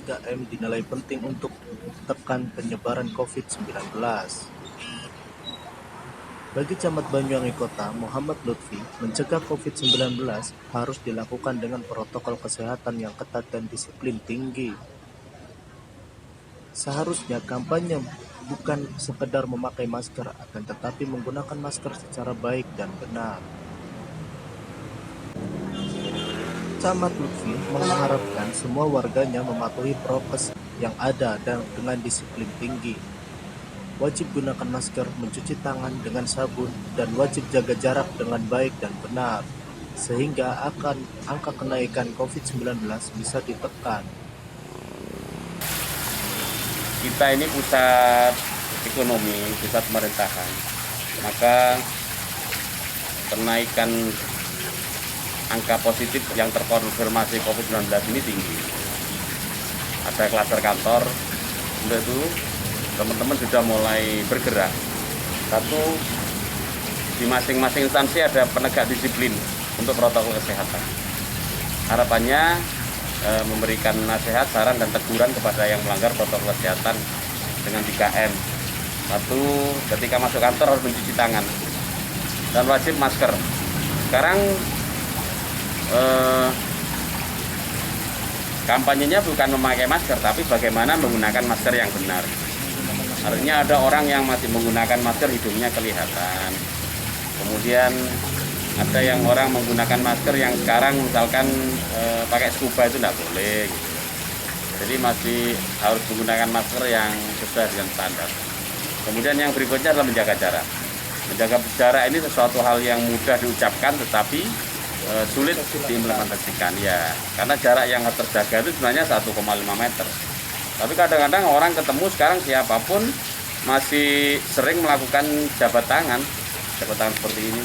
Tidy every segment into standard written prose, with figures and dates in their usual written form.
3M dinilai penting untuk tekan penyebaran COVID-19. Bagi Camat Banyuwangi Kota, Muhammad Lutfi, mencegah COVID-19 harus dilakukan dengan protokol kesehatan yang ketat dan disiplin tinggi. Seharusnya kampanye bukan sekedar memakai masker, akan tetapi menggunakan masker secara baik dan benar. Camat Lutfi mengharapkan semua warganya mematuhi prokes yang ada dan dengan disiplin tinggi. Wajib gunakan masker, mencuci tangan dengan sabun, dan wajib jaga jarak dengan baik dan benar, sehingga angka kenaikan COVID-19 bisa ditekan. Kita ini pusat ekonomi, pusat pemerintahan, maka kenaikan angka positif yang terkonfirmasi COVID-19 ini tinggi. Ada klaster kantor, untuk itu teman-teman sudah mulai bergerak. Satu, di masing-masing instansi ada penegak disiplin untuk protokol kesehatan. Harapannya memberikan nasihat, saran, dan teguran kepada yang melanggar protokol kesehatan dengan 3M. Satu, ketika masuk kantor harus mencuci tangan dan wajib masker. Sekarang kampanyenya bukan memakai masker, tapi bagaimana menggunakan masker yang benar. Artinya ada orang yang masih menggunakan masker, hidungnya kelihatan. Kemudian ada yang orang menggunakan masker yang sekarang misalkan pakai scuba itu tidak boleh. Jadi masih harus menggunakan masker yang sesuai dengan standar. Kemudian yang berikutnya adalah menjaga jarak. Menjaga jarak ini sesuatu hal yang mudah diucapkan, tetapi sulit diimplementasikan ya, karena jarak yang harus terjaga itu sebenarnya 1,5 meter. Tapi kadang-kadang orang ketemu sekarang siapapun masih sering melakukan jabat tangan seperti ini.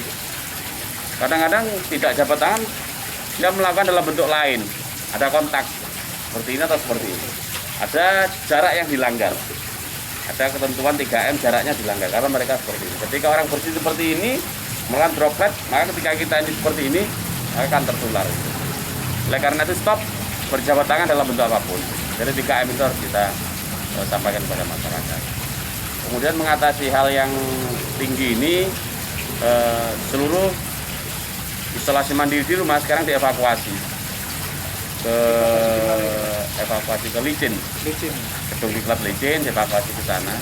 Kadang-kadang tidak jabat tangan, dia melakukan dalam bentuk lain, ada kontak seperti ini atau seperti ini. Ada jarak yang dilanggar, ada ketentuan 3M jaraknya dilanggar karena mereka seperti ini. Ketika orang bersih seperti ini melakukan droplet, maka ketika kita ini seperti ini akan tertular. Oleh karena itu stop berjabat tangan dalam bentuk apapun. Jadi 3M itu harus kita sampaikan kepada masyarakat. Kemudian mengatasi hal yang tinggi ini, seluruh isolasi mandiri di rumah sekarang dievakuasi ke Licin. Gedung Diklat Licin dievakuasi ke sana.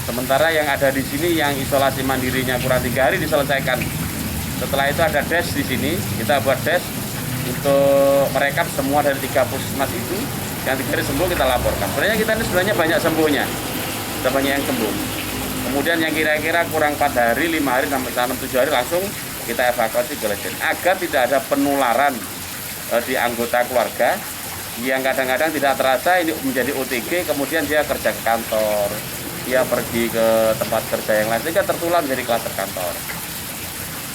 Sementara yang ada di sini yang isolasi mandirinya kurang 3 hari diselesaikan. Setelah itu ada des di sini, kita buat des untuk merekap semua dari 3 puskesmas itu. Yang 3 hari sembuh kita laporkan. Sebenarnya kita ini banyak sembuhnya, sudah banyak yang sembuh. Kemudian yang kira-kira kurang 4 hari, 5 hari sampai 6-7 hari langsung kita evakuasi ke Licin agar tidak ada penularan di anggota keluarga yang kadang-kadang tidak terasa ini menjadi OTG, kemudian dia kerja ke kantor, dia pergi ke tempat kerja yang lain, sehingga tertular menjadi klaster kantor.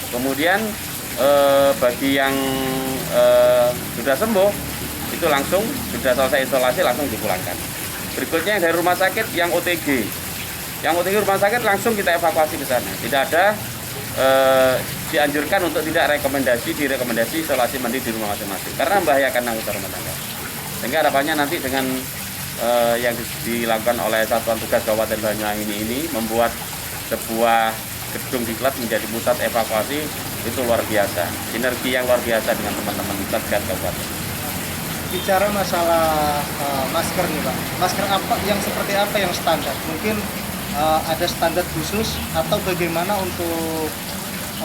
Kemudian bagi yang sudah sembuh itu langsung sudah selesai isolasi langsung dipulangkan. Berikutnya yang dari rumah sakit yang OTG rumah sakit langsung kita evakuasi ke sana. Tidak ada dianjurkan untuk tidak direkomendasi isolasi mandiri di rumah masing-masing karena membahayakan anggota rumah tangga. Sehingga harapannya nanti dengan yang dilakukan oleh Satuan Tugas Kabupaten Banyuwangi ini membuat sebuah gedung diklat menjadi pusat evakuasi itu luar biasa. Sinergi yang luar biasa dengan teman-teman Satgas Kabupaten. Bicara masalah masker nih Pak, masker apa yang seperti apa yang standar? Mungkin ada standar khusus atau bagaimana untuk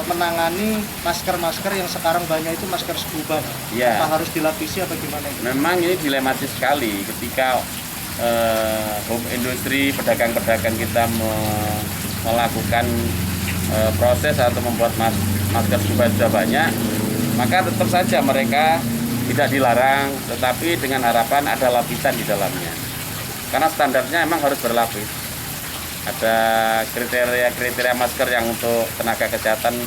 menangani masker-masker yang sekarang banyak itu masker scuba? Ya. Apa harus dilapisi apa gimana? Memang ini dilematis sekali ketika home industri, pedagang-pedagang kita melakukan proses atau membuat masker scuba sudah banyak, maka tetap saja mereka tidak dilarang, tetapi dengan harapan ada lapisan di dalamnya. Karena standarnya memang harus berlapis. Ada kriteria masker yang untuk tenaga kesehatan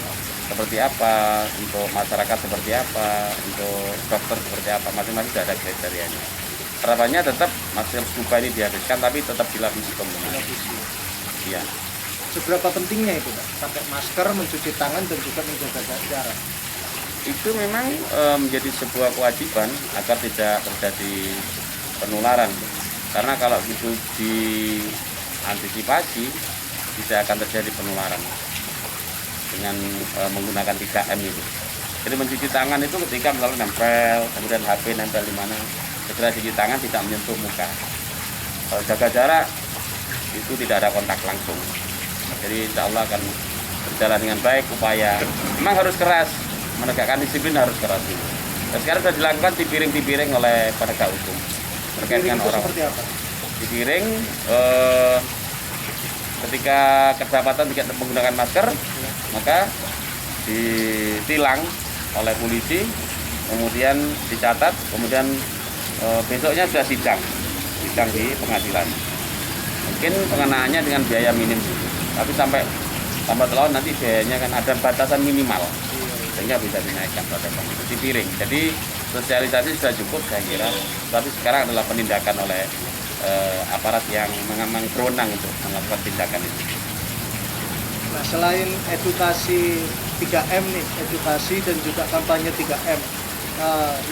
seperti apa, untuk masyarakat seperti apa, untuk dokter seperti apa, masing-masing sudah ada kriterianya. Harapannya tetap masker scuba ini dihabiskan, tapi tetap dilapisi penggunaan. Iya. Seberapa pentingnya itu Pak? Pakai masker, mencuci tangan dan juga menjaga jarak. Itu memang menjadi sebuah kewajiban agar tidak terjadi penularan. Karena kalau gitu diantisipasi tidak akan terjadi penularan dengan menggunakan 3M itu. Jadi mencuci tangan itu ketika misalnya nempel, kemudian HP nempel di mana, segera cuci tangan, tidak menyentuh muka. Kalau jaga jarak itu tidak ada kontak langsung. Jadi insya Allah akan berjalan dengan baik upaya. Memang harus keras, menegakkan disiplin harus keras. Dan sekarang sudah dilakukan tipiring oleh penegak hukum terkait dengan orang. Seperti apa? Tipiring ketika kedapatan tidak menggunakan masker, maka ditilang oleh polisi, kemudian dicatat, kemudian besoknya sudah sidang di pengadilan. Mungkin pengenaannya dengan biaya minim, tapi sampai lambat laun nanti biayanya kan ada batasan minimal, sehingga bisa dinaikkan pada tipiring. Jadi sosialisasi sudah cukup saya kira, tapi sekarang adalah penindakan oleh aparat yang memang berwenang untuk melakukan tindakan itu. Nah, selain edukasi 3M nih, edukasi dan juga kampanye 3M,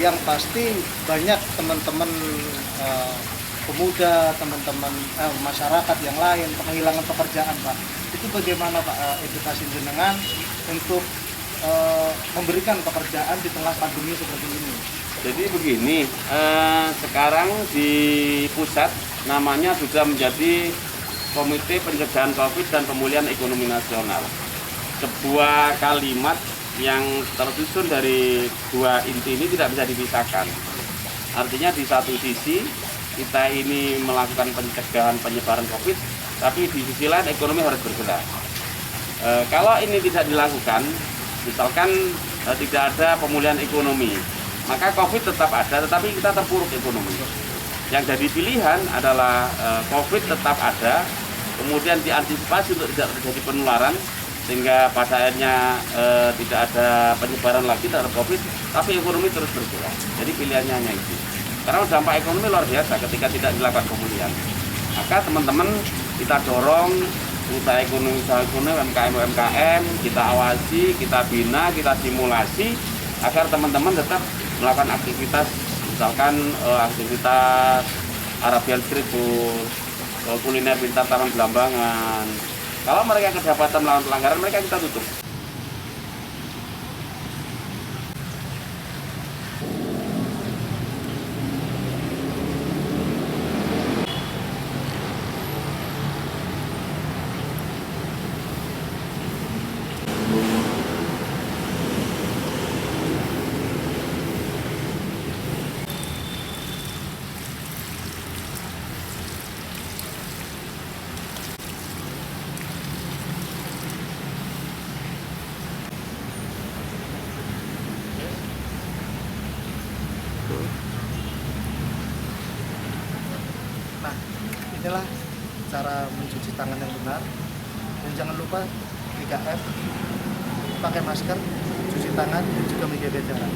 yang pasti banyak teman-teman pemuda, teman-teman masyarakat yang lain kehilangan pekerjaan, Pak. Itu bagaimana, Pak, edukasi jenengan untuk memberikan pekerjaan di tengah pandemi seperti ini? Jadi begini, sekarang di pusat namanya sudah menjadi Komite Pencegahan COVID dan Pemulihan Ekonomi Nasional. Sebuah kalimat yang tersusun dari dua inti ini tidak bisa dipisahkan. Artinya di satu sisi kita ini melakukan pencegahan penyebaran COVID, tapi di sisi lain ekonomi harus bergerak. Kalau ini tidak dilakukan, misalkan tidak ada pemulihan ekonomi, maka COVID tetap ada, tetapi kita terpuruk ekonomi. Yang jadi pilihan adalah COVID tetap ada, kemudian diantisipasi untuk tidak terjadi penularan, sehingga pada akhirnya tidak ada penyebaran lagi terhadap COVID, tapi ekonomi terus bergerak. Jadi pilihannya hanya itu. Karena dampak ekonomi luar biasa ketika tidak dilakukan pemulihan. Maka teman-teman kita dorong usaha ekonomi UMKM, kita awasi, kita bina, kita simulasi agar teman-teman tetap melakukan aktivitas, misalkan aktivitas Arabian Street Food, kuliner pintar Taman Belambangan. Kalau mereka kedapatan melakukan pelanggaran, mereka kita tutup. Nah, inilah cara mencuci tangan yang benar. Dan jangan lupa 3M, pakai masker, cuci tangan, dan juga menjaga jarak.